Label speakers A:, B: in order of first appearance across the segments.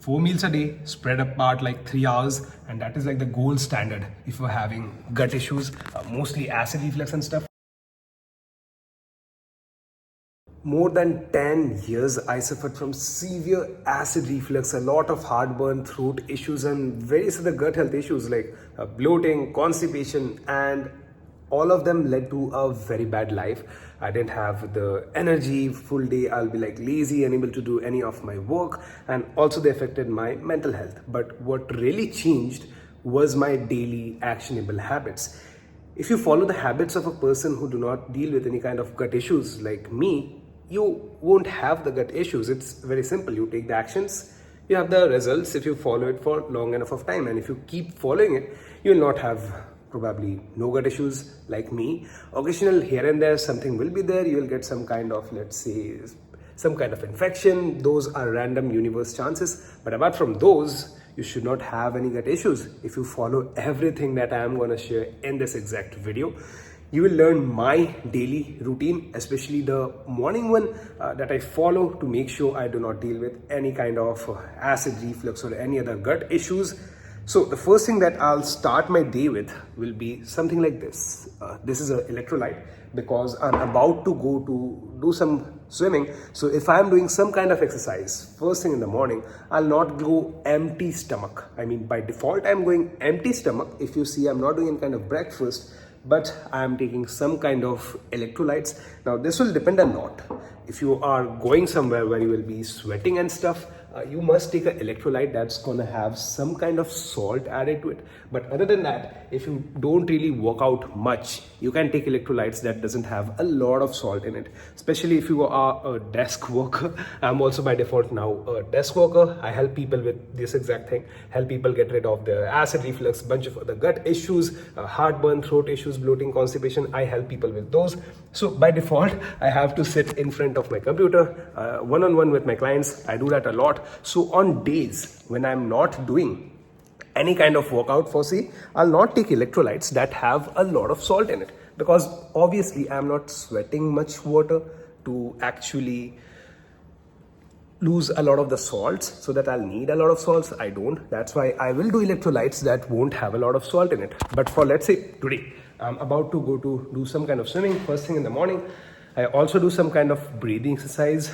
A: 4 meals a day, spread apart like 3 hours, and that is like the gold standard if you're having gut issues, mostly acid reflux and stuff. More than 10 years, I suffered from severe acid reflux, a lot of heartburn, throat issues, and various other gut health issues like bloating, constipation, and all of them led to a very bad life. I didn't have the energy, full day I'll be like lazy, unable to do any of my work, and also they affected my mental health. But what really changed was my daily actionable habits. If you follow the habits of a person who do not deal with any kind of gut issues like me, you won't have the gut issues. It's very simple. You take the actions, you have the results if you follow it for long enough of time, and if you keep following it, you will not have probably no gut issues like me. Occasional here and there something will be there. You will get some kind of, let's say, some kind of infection. Those are random universe chances, but apart from those, you should not have any gut issues if you follow everything that I am going to share in this exact video. You will learn my daily routine, especially the morning one that I follow to make sure I do not deal with any kind of acid reflux or any other gut issues. So the first thing that I'll start my day with will be something like this. This is an electrolyte because I'm about to go to do some swimming. So if I'm doing some kind of exercise first thing in the morning, I'll not go empty stomach. I mean, by default, I'm going empty stomach. If you see, I'm not doing any kind of breakfast, but I am taking some kind of electrolytes. Now this will depend a lot. If you are going somewhere where you will be sweating and stuff, you must take an electrolyte that's gonna have some kind of salt added to it. But other than that, if you don't really work out much, you can take electrolytes that doesn't have a lot of salt in it. Especially if you are a desk worker. I'm also by default now a desk worker. I help people with this exact thing, help people get rid of the acid reflux, bunch of other gut issues, heartburn, throat issues, bloating, constipation. I help people with those. So by default, I have to sit in front of my computer, one-on-one with my clients. I do that a lot. So on days when I'm not doing any kind of workout for say, I'll not take electrolytes that have a lot of salt in it, because obviously I'm not sweating much water to actually lose a lot of the salts, so that I'll need a lot of salts. I don't. That's why I will do electrolytes that won't have a lot of salt in it. But for, let's say, today, I'm about to go to do some kind of swimming first thing in the morning. I also do some kind of breathing exercise,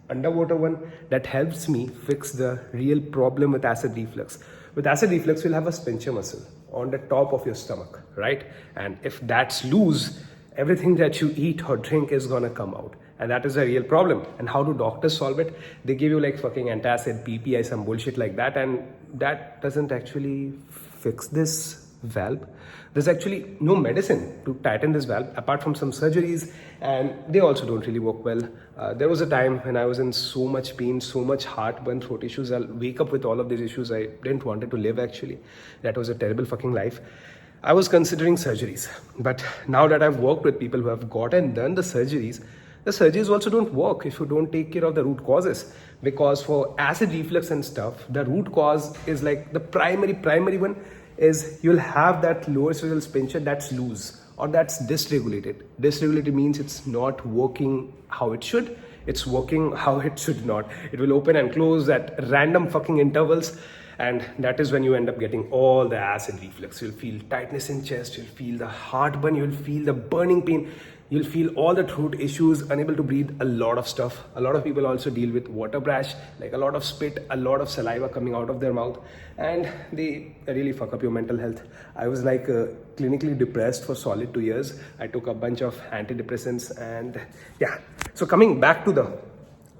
A: underwater one, that helps me fix the real problem with acid reflux. With acid reflux, you'll have a sphincter muscle on the top of your stomach, right? And if that's loose, everything that you eat or drink is gonna come out. And that is a real problem. And how do doctors solve it? They give you like fucking antacid, PPI, some bullshit like that. And that doesn't actually fix this valve. There's actually no medicine to tighten this valve apart from some surgeries, and they also don't really work well. There was a time when I was in so much pain, so much heartburn, throat issues. I'll wake up with all of these issues. I didn't want to live actually. That was a terrible fucking life. I was considering surgeries, but now that I've worked with people who have gotten done the surgeries also don't work if you don't take care of the root causes. Because for acid reflux and stuff, the root cause is like the primary one is you'll have that lower cerebral sphincter that's loose or that's dysregulated. Dysregulated means it's not working how it should. It's working how it should not. It will open and close at random fucking intervals. And that is when you end up getting all the acid reflux. You'll feel tightness in chest, you'll feel the heartburn, you'll feel the burning pain, you'll feel all the throat issues, unable to breathe, a lot of stuff. A lot of people also deal with water brash, like a lot of spit, a lot of saliva coming out of their mouth, and they really fuck up your mental health. I was like clinically depressed for solid 2 years. I took a bunch of antidepressants, and yeah. So coming back to the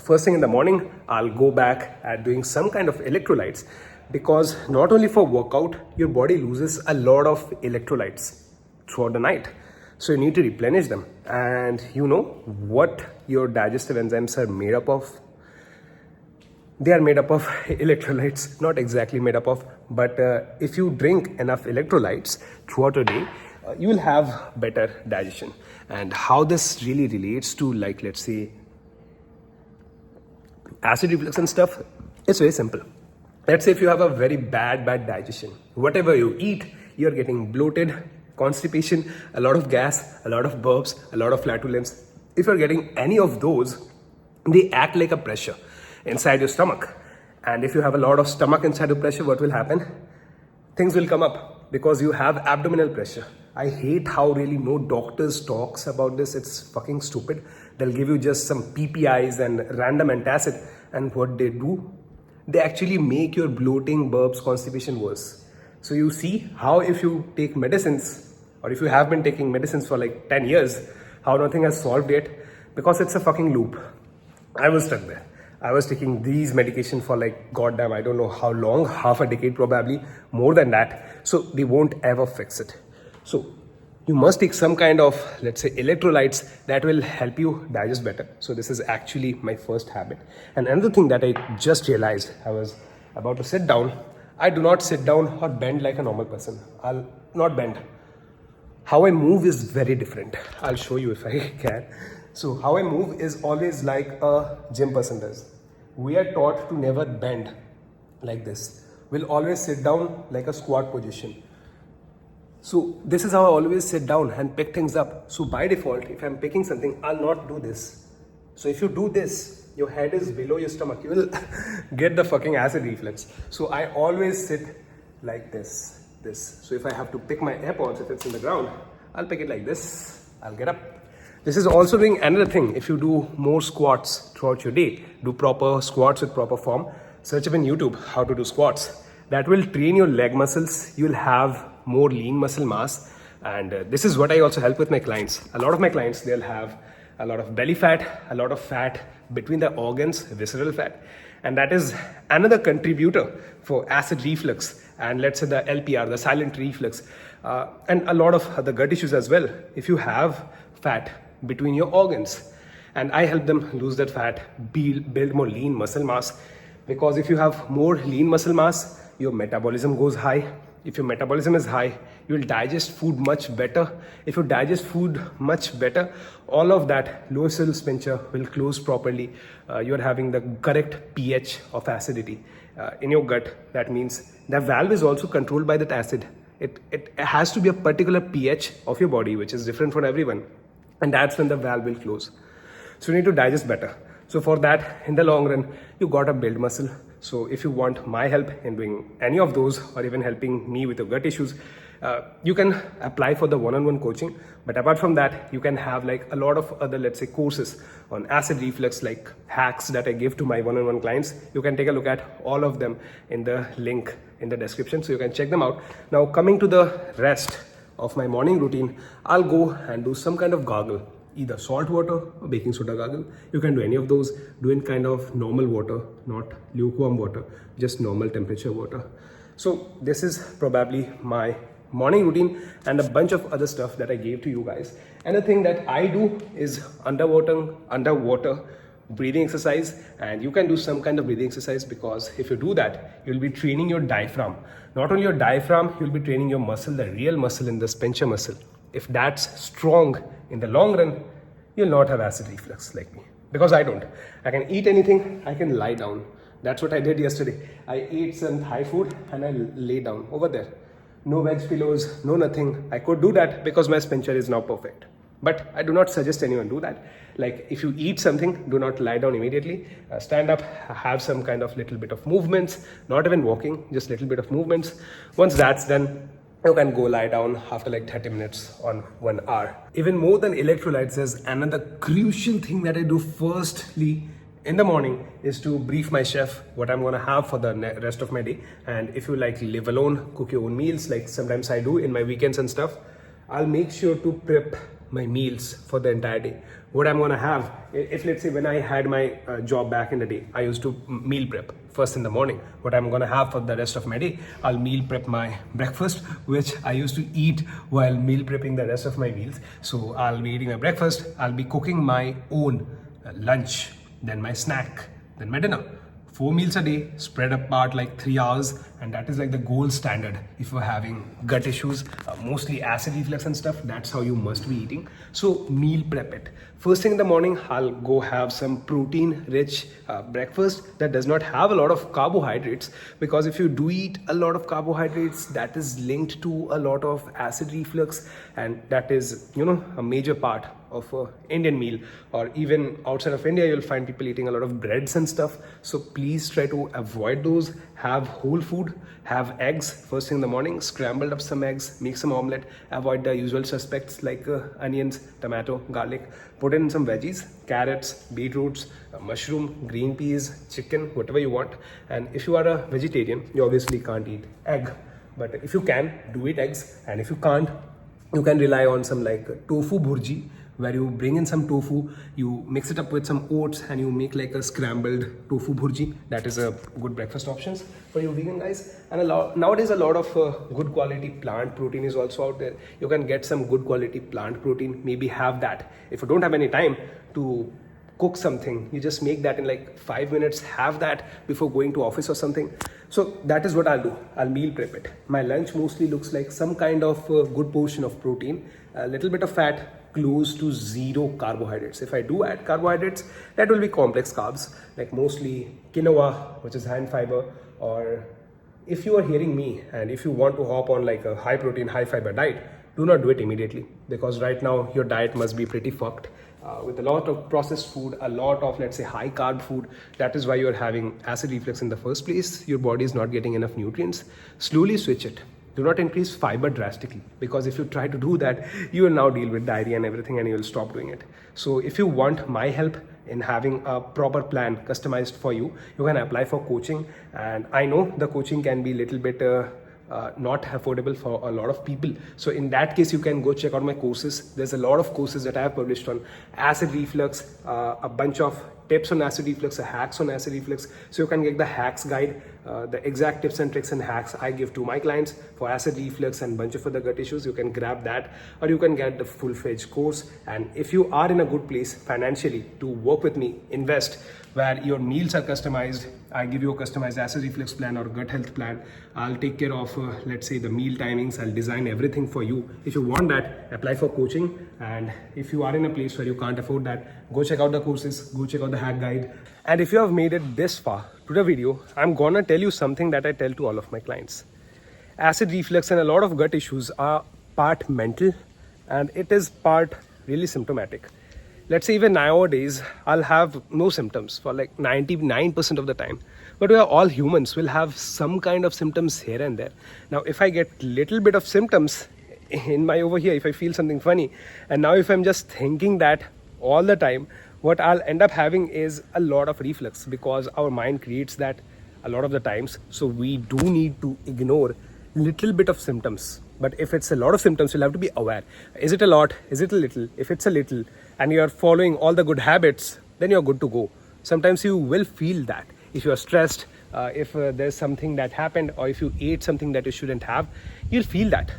A: first thing in the morning, I'll go back at doing some kind of electrolytes, because not only for workout, your body loses a lot of electrolytes throughout the night. So you need to replenish them. And you know what your digestive enzymes are made up of? They are made up of electrolytes, not exactly made up of, but if you drink enough electrolytes throughout a day, you will have better digestion. And how this really relates to, like, let's say, acid reflux and stuff, it's very simple. Let's say if you have a very bad digestion, whatever you eat, you're getting bloated, constipation, a lot of gas, a lot of burps, a lot of flatulence. If you're getting any of those, they act like a pressure inside your stomach. And if you have a lot of stomach and shadow pressure, what will happen? Things will come up because you have abdominal pressure. I hate how really no doctors talks about this. It's fucking stupid. They'll give you just some PPIs and random antacid, and what they do, they actually make your bloating, burps, constipation worse. So you see how if you take medicines, or if you have been taking medicines for like 10 years, how nothing has solved yet, because it's a fucking loop. I was stuck there. I was taking these medication for like goddamn, I don't know how long, half a decade probably, more than that. So they won't ever fix it. So you must take some kind of, let's say, electrolytes that will help you digest better. So this is actually my first habit. And another thing that I just realized, I was about to sit down. I do not sit down or bend like a normal person. I'll not bend. How I move is very different. I'll show you if I can. So how I move is always like a gym person does. We are taught to never bend like this. We'll always sit down like a squat position. So this is how I always sit down and pick things up. So by default, if I'm picking something, I'll not do this. So if you do this, your head is below your stomach, you will get the fucking acid reflux. So I always sit like this. So if I have to pick my AirPods, if it's in the ground, I'll pick it like this. I'll get up. This is also doing another thing. If you do more squats throughout your day, do proper squats with proper form, search up in YouTube how to do squats. That will train your leg muscles. You'll have more lean muscle mass. And this is what I also help with my clients. A lot of my clients, they'll have a lot of belly fat, a lot of fat between the organs, visceral fat. And that is another contributor for acid reflux. And let's say the LPR, the silent reflux, and a lot of other gut issues as well. If you have fat between your organs, and I help them lose that fat, build more lean muscle mass, because if you have more lean muscle mass, your metabolism goes high. If your metabolism is high, you will digest food much better. If you digest food much better, all of that lower cell sphincter will close properly. You're having the correct pH of acidity in your gut. That means the valve is also controlled by that acid. It has to be a particular pH of your body, which is different for everyone. And that's when the valve will close. So you need to digest better. So for that, in the long run, you gotta build muscle. So if you want my help in doing any of those, or even helping me with your gut issues, you can apply for the one-on-one coaching. But apart from that, you can have like a lot of other, let's say, courses on acid reflux, like hacks that I give to my one-on-one clients. You can take a look at all of them in the link in the description, so you can check them out. Now, coming to the rest of my morning routine, I'll go and do some kind of gargle, either salt water or baking soda gargle. You can do any of those. Do in kind of normal water, not lukewarm water, just normal temperature water. So this is probably my morning routine and a bunch of other stuff that I gave to you guys. And the thing that I do is underwater breathing exercise, and you can do some kind of breathing exercise, because if you do that, you'll be training your diaphragm. Not only your diaphragm, you'll be training your muscle, the real muscle in the sphincter muscle. If that's strong in the long run, you'll not have acid reflux like me, because I don't. I can eat anything, I can lie down. That's what I did yesterday. I ate some Thai food and I lay down over there. No veg pillows, no nothing. I could do that because my sphincter is now perfect. But I do not suggest anyone do that. Like if you eat something, do not lie down immediately. Stand up, have some kind of little bit of movements, not even walking, just little bit of movements. Once that's done, you can go lie down after like 30 minutes on 1 hour. Even more than electrolytes, there's another crucial thing that I do firstly in the morning is to brief my chef what I'm gonna have for the rest of my day. And if you like live alone, cook your own meals, like sometimes I do in my weekends and stuff, I'll make sure to prep my meals for the entire day. What I'm gonna have, if let's say when I had my job back in the day, I used to meal prep first in the morning. What I'm gonna have for the rest of my day, I'll meal prep my breakfast, which I used to eat while meal prepping the rest of my meals. So I'll be eating my breakfast, I'll be cooking my own lunch, then my snack, then my dinner. 4 meals a day, spread apart like 3 hours, and that is like the gold standard if you're having gut issues, mostly acid reflux and stuff. That's how you must be eating. So meal prep it. First thing in the morning, I'll go have some protein rich breakfast that does not have a lot of carbohydrates, because if you do eat a lot of carbohydrates, that is linked to a lot of acid reflux, and that is, you know, a major part of a Indian meal. Or even outside of India, you'll find people eating a lot of breads and stuff. So please try to avoid those. Have whole food, have eggs first thing in the morning, scrambled up some eggs, make some omelette, avoid the usual suspects like onions, tomato, garlic. Put in some veggies, carrots, beetroots, mushroom, green peas, chicken, whatever you want. And if you are a vegetarian, you obviously can't eat egg, but if you can, do eat eggs. And if you can't, you can rely on some like tofu bhurji, where you bring in some tofu, you mix it up with some oats, and you make like a scrambled tofu bhurji. That is a good breakfast options for you vegan guys. And nowadays a lot of good quality plant protein is also out there. You can get some good quality plant protein, maybe have that. If you don't have any time to cook something, you just make that in like 5 minutes, have that before going to office or something. So that is what I'll do. I'll meal prep it. My lunch mostly looks like some kind of good portion of protein, a little bit of fat, close to zero carbohydrates. If I do add carbohydrates, that will be complex carbs, like mostly quinoa, which is high in fiber. Or if you are hearing me and if you want to hop on like a high protein, high fiber diet, do not do it immediately, because right now your diet must be pretty fucked. With a lot of processed food, a lot of, let's say, high carb food. That is why you're having acid reflux in the first place. Your body is not getting enough nutrients. Slowly switch it. Do not increase fiber drastically, because if you try to do that, you will now deal with diarrhea and everything, and you will stop doing it. So if you want my help in having a proper plan customized for you, you can apply for coaching. And I know the coaching can be a little bit not affordable for a lot of people. So in that case, you can go check out my courses. There's a lot of courses that I have published on acid reflux, a bunch of tips on acid reflux, hacks on acid reflux. So you can get the hacks guide, the exact tips and tricks and hacks I give to my clients for acid reflux and bunch of other gut issues. You can grab that, or you can get the full-fledged course. And if you are in a good place financially to work with me, invest, where your meals are customized, I give you a customized acid reflux plan or gut health plan. I'll take care of, let's say, the meal timings. I'll design everything for you. If you want that, apply for coaching. And if you are in a place where you can't afford that, go check out the courses, go check out the hack guide. And if you have made it this far to the video, I'm gonna tell you something that I tell to all of my clients. Acid reflux and a lot of gut issues are part mental, and it is part really symptomatic. Let's say even nowadays, I'll have no symptoms for like 99% of the time. But we are all humans, we'll have some kind of symptoms here and there. Now, if I get little bit of symptoms in my over here, if I feel something funny, and now if I'm just thinking that all the time, what I'll end up having is a lot of reflux, because our mind creates that a lot of the times. So we do need to ignore little bit of symptoms. But if it's a lot of symptoms, you'll have to be aware. Is it a lot? Is it a little? If it's a little and you're following all the good habits, then you're good to go. Sometimes you will feel that. If you're stressed, if there's something that happened, or if you ate something that you shouldn't have, you'll feel that.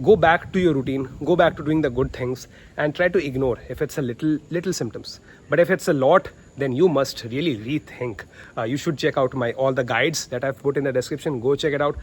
A: Go back to your routine, go back to doing the good things, and try to ignore if it's a little symptoms. But if it's a lot, then you must really rethink. You should check out all the guides that I've put in the description. Go check it out,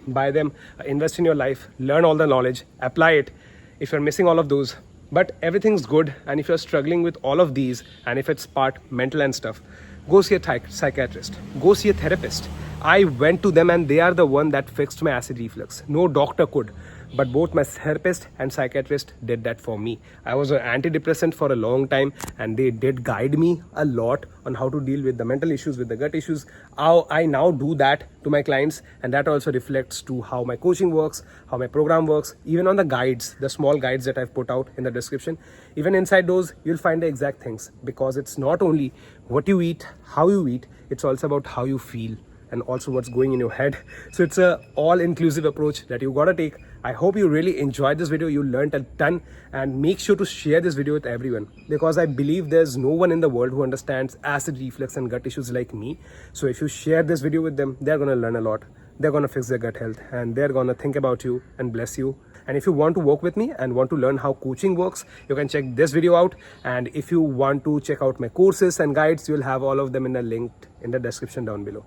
A: buy them, invest in your life, learn all the knowledge, apply it. If you're missing all of those, but everything's good, and if you're struggling with all of these, and if it's part mental and stuff, go see a psychiatrist, go see a therapist. I went to them, and they are the one that fixed my acid reflux. No doctor could. But both my therapist and psychiatrist did that for me. I was an antidepressant for a long time, and they did guide me a lot on how to deal with the mental issues, with the gut issues. How I now do that to my clients, and that also reflects to how my coaching works, how my program works, even on the guides, the small guides that I've put out in the description. Even inside those, you'll find the exact things, because it's not only what you eat, how you eat, it's also about how you feel, and also what's going in your head. So it's a all-inclusive approach that you gotta take. I hope you really enjoyed this video, you learned a ton, and make sure to share this video with everyone, because I believe there's no one in the world who understands acid reflux and gut issues like me. So if you share this video with them, they're gonna learn a lot. They're gonna fix their gut health, and they're gonna think about you and bless you. And if you want to work with me and want to learn how coaching works, you can check this video out. And if you want to check out my courses and guides, you'll have all of them in the link in the description down below.